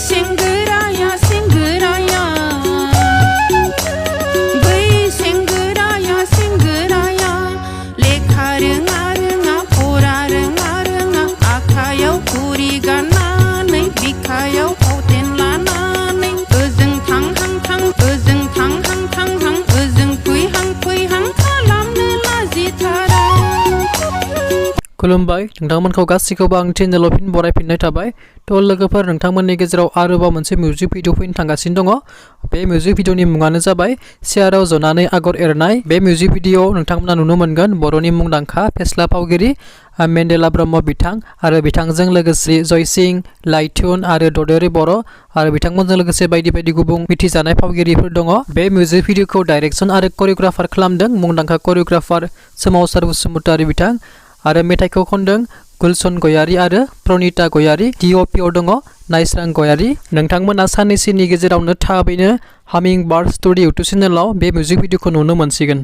सेंग्राया सेंग्राया बै सेंग्राया सेंग्राया लेखा रोङा रोङा फरा रोङा रोङा आखायाव घुरि गाननानै बिखायाव फावथेन लानानै ओजों थांहां थां ओजों थांहां थांहां ओजों फैहां फैहां खालामनो लाजिथारा। खुलुमबाय नोंथांमोनखौ गासैखौबो आं चेनेलाव फिन बरायफिननाय थाबाय। थ' लोगोफोर नोंथांमोननि गेजेराव आरोबाव मोनसे मिउजिक भिडिअ फैनो थांगासिनो दङ। बे मिउजिक भिडिअनि मुङानो जाबाय सियाराव जनानै आगर एरनाय। बे मिउजिक भिडिअआव नोंथांमोना नुनो मोनगोन बर'नि मुंदांखा फेस्ला फावगिरि मेन्डेला ब्रह्म बिथां आरो बिथांजों लोगोसे जयसिं, लाइथुन आरो ददेरे बर' आरो बिथांमोनजों लोगोसे बायदि बायदि गुबुन मिथिजानाय फावगिरिफोर दङ। बे मिउजिक भिडिअखौ डाइरेक्सन आरो करिय'ग्राफार खालामदों मुंदांखा करिय'ग्राफार सोमावसार बसुमतारी बिथां आरो मेथाइखौ खनदों गुलशन गयारी आरो प्रनिता गयारी। DOPआव दङ नायस्रां गयारी। नोंथांमोना साननैसोनि गेजेरावनो थाबैनो हामिं बार्ड स्ट'री इउटुब चेनेलाव बे मिउजिक भिडिअखौ नुनो मोनसिगोन।